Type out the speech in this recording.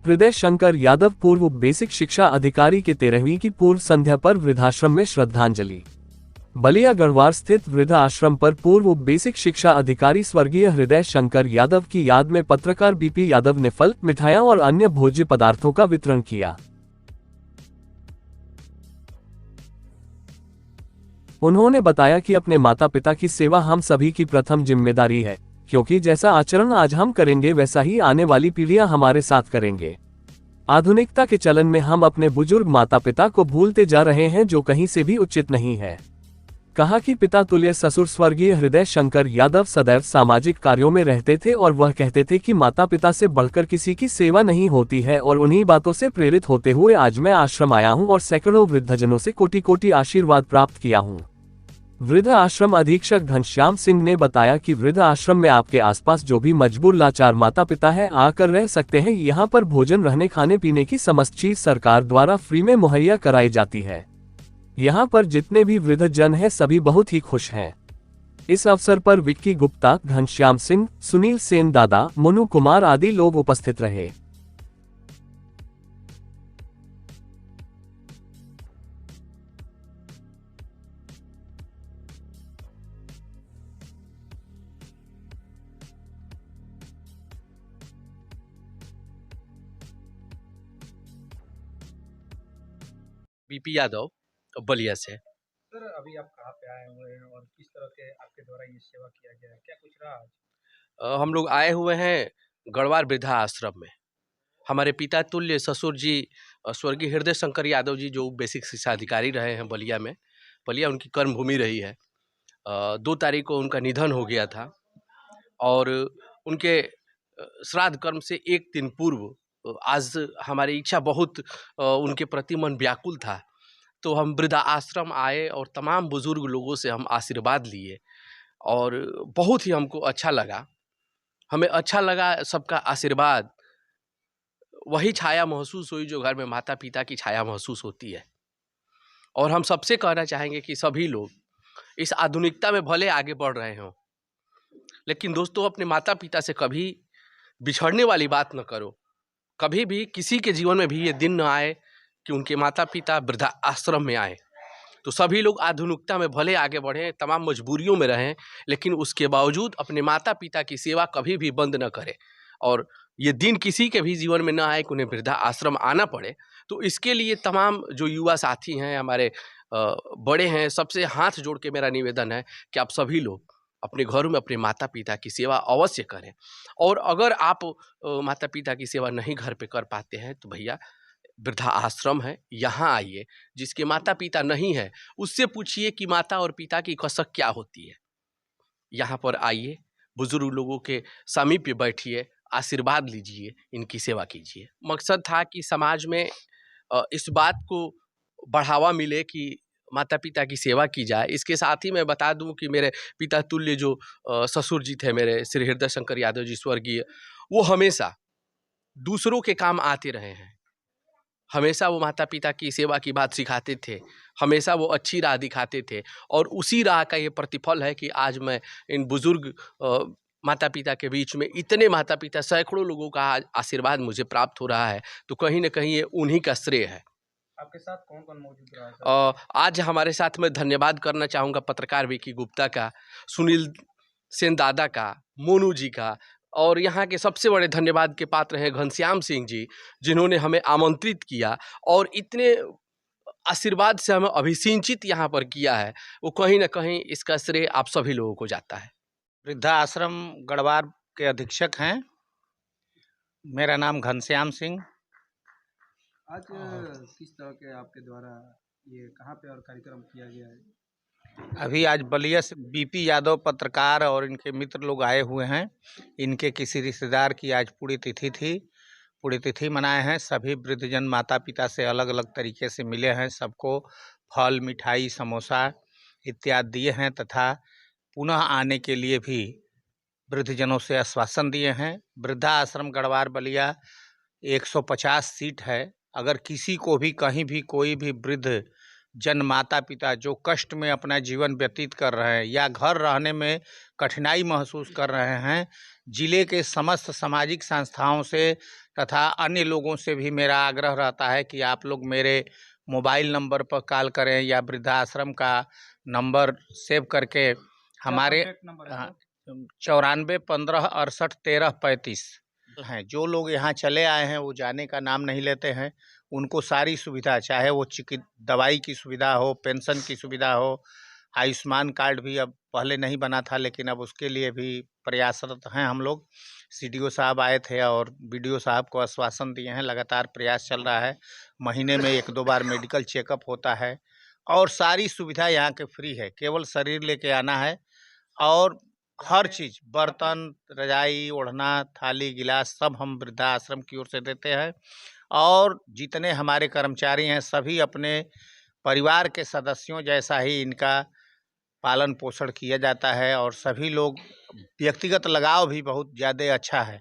हृदय शंकर यादव पूर्व बेसिक शिक्षा अधिकारी के 13वीं की पूर्व संध्या पर वृद्धाश्रम में श्रद्धांजलि। बलिया गढ़वार स्थित वृद्ध आश्रम पर पूर्व बेसिक शिक्षा अधिकारी स्वर्गीय हृदय शंकर यादव की याद में पत्रकार बीपी यादव ने फल, मिठाइयां और अन्य भोज्य पदार्थों का वितरण किया। उन्होंने बताया कि अपने माता पिता की सेवा हम सभी की प्रथम जिम्मेदारी है, क्योंकि जैसा आचरण आज हम करेंगे वैसा ही आने वाली पीढ़ियां हमारे साथ करेंगे। आधुनिकता के चलन में हम अपने बुजुर्ग माता पिता को भूलते जा रहे हैं, जो कहीं से भी उचित नहीं है। कहा कि पिता तुल्य ससुर स्वर्गीय हृदय शंकर यादव सदैव सामाजिक कार्यों में रहते थे और वह कहते थे कि माता पिता से बढ़कर किसी की सेवा नहीं होती है, और उन्हीं बातों से प्रेरित होते हुए आज मैं आश्रम आया हूं और सैकड़ों वृद्धजनों से कोटि कोटि आशीर्वाद प्राप्त किया हूं। वृद्ध आश्रम अधीक्षक घनश्याम सिंह ने बताया कि वृद्ध आश्रम में आपके आसपास जो भी मजबूर लाचार माता पिता है आकर रह सकते हैं। यहाँ पर भोजन, रहने, खाने पीने की समस्त चीज सरकार द्वारा फ्री में मुहैया कराई जाती है। यहाँ पर जितने भी वृद्ध जन हैं सभी बहुत ही खुश हैं। इस अवसर पर विक्की गुप्ता, घनश्याम सिंह, सुनील सेन दादा, मनु कुमार आदि लोग उपस्थित रहे। बीपी यादव बलिया से। सर, अभी आप कहाँ पे आए हुए हैं और किस तरह के आपके द्वारा ये सेवा किया गया है, क्या कुछ रहा आज? हम लोग आए हुए हैं गढ़वार वृद्धा आश्रम में। हमारे पिता तुल्य ससुर जी स्वर्गीय हृदय शंकर यादव जी, जो बेसिक शिक्षा अधिकारी रहे हैं बलिया में, बलिया उनकी कर्म भूमि रही है। 2 तारीख को उनका निधन हो गया था और उनके श्राद्ध कर्म से 1 दिन पूर्व आज हमारी इच्छा बहुत उनके प्रति मन व्याकुल था, तो हम वृद्धा आश्रम आए और तमाम बुजुर्ग लोगों से हम आशीर्वाद लिए और बहुत ही हमको अच्छा लगा। हमें अच्छा लगा सबका आशीर्वाद, वही छाया महसूस हुई जो घर में माता पिता की छाया महसूस होती है। और हम सबसे कहना चाहेंगे कि सभी लोग इस आधुनिकता में भले आगे बढ़ रहे हों, लेकिन दोस्तों अपने माता पिता से कभी बिछड़ने वाली बात न करो। कभी भी किसी के जीवन में भी ये दिन न आए कि उनके माता पिता वृद्धा आश्रम में आए। तो सभी लोग आधुनिकता में भले आगे बढ़ें, तमाम मजबूरियों में रहें, लेकिन उसके बावजूद अपने माता पिता की सेवा कभी भी बंद न करें। और ये दिन किसी के भी जीवन में न आए कि उन्हें वृद्धा आश्रम आना पड़े। तो इसके लिए तमाम जो युवा साथी हैं, हमारे बड़े हैं, सबसे हाथ जोड़ के मेरा निवेदन है कि आप सभी लोग अपने घरों में अपने माता पिता की सेवा अवश्य करें। और अगर आप माता पिता की सेवा नहीं घर पे कर पाते हैं तो भैया वृद्धा आश्रम है, यहाँ आइए। जिसके माता पिता नहीं है उससे पूछिए कि माता और पिता की कसक क्या होती है। यहाँ पर आइए, बुजुर्ग लोगों के समीप बैठिए, आशीर्वाद लीजिए, इनकी सेवा कीजिए। मकसद था कि समाज में इस बात को बढ़ावा मिले कि माता पिता की सेवा की जाए। इसके साथ ही मैं बता दूं कि मेरे पिता तुल्य जो ससुर जी थे मेरे, श्री हृदय शंकर यादव जी स्वर्गीय, वो हमेशा दूसरों के काम आते रहे हैं। हमेशा वो माता पिता की सेवा की बात सिखाते थे, हमेशा वो अच्छी राह दिखाते थे और उसी राह का ये प्रतिफल है कि आज मैं इन बुजुर्ग माता पिता के बीच में, इतने माता पिता, सैकड़ों लोगों का आज आशीर्वाद मुझे प्राप्त हो रहा है। तो कहीं न कहीं ये उन्हीं का श्रेय है। आपके साथ कौन-कौन मौजूद रहा है सर? आज हमारे साथ मैं धन्यवाद करना चाहूँगा पत्रकार विक्की गुप्ता का, सुनील सेन दादा का, मोनू जी का, और यहाँ के सबसे बड़े धन्यवाद के पात्र हैं घनश्याम सिंह जी, जिन्होंने हमें आमंत्रित किया और इतने आशीर्वाद से हमें अभिसिंचित यहाँ पर किया है। वो कहीं न कहीं इसका श्रेय आप सभी लोगों को जाता है। वृद्धा आश्रम गढ़वार के अधीक्षक हैं। मेरा नाम घनश्याम सिंह। आज किस तरह के आपके द्वारा ये कहाँ पे और कार्यक्रम किया गया है? अभी आज बलिया से बीपी यादव पत्रकार और इनके मित्र लोग आए हुए हैं। इनके किसी रिश्तेदार की आज पुण्यतिथि थी, पुण्यतिथि मनाए हैं। सभी वृद्धजन माता पिता से अलग अलग तरीके से मिले हैं, सबको फल, मिठाई, समोसा इत्यादि दिए हैं तथा पुनः आने के लिए भी वृद्धजनों से आश्वासन दिए हैं। वृद्धा आश्रम गढ़वार बलिया 150 सीट है। अगर किसी को भी कहीं भी कोई भी वृद्ध जन माता पिता जो कष्ट में अपना जीवन व्यतीत कर रहे हैं या घर रहने में कठिनाई महसूस कर रहे हैं, जिले के समस्त सामाजिक संस्थाओं से तथा अन्य लोगों से भी मेरा आग्रह रहता है कि आप लोग मेरे मोबाइल नंबर पर कॉल करें या वृद्धाश्रम का नंबर सेव करके हमारे कॉन्टैक्ट नंबर है सर? 94 15 68 13 35 हैं। जो लोग यहाँ चले आए हैं वो जाने का नाम नहीं लेते हैं, उनको सारी सुविधा, चाहे वो दवाई की सुविधा हो, पेंशन की सुविधा हो, आयुष्मान कार्ड भी अब पहले नहीं बना था लेकिन अब उसके लिए भी प्रयासरत हैं हम लोग। सीडीओ साहब आए थे और बीडीओ साहब को आश्वासन दिए हैं, लगातार प्रयास चल रहा है। महीने में 1-2 बार मेडिकल चेकअप होता है और सारी सुविधा यहाँ के फ्री है, केवल शरीर लेके आना है और हर चीज़, बर्तन, रजाई, ओढ़ना, थाली, गिलास सब हम वृद्धाश्रम की ओर से देते हैं। और जितने हमारे कर्मचारी हैं सभी अपने परिवार के सदस्यों जैसा ही इनका पालन पोषण किया जाता है और सभी लोग, व्यक्तिगत लगाव भी बहुत ज़्यादा अच्छा है।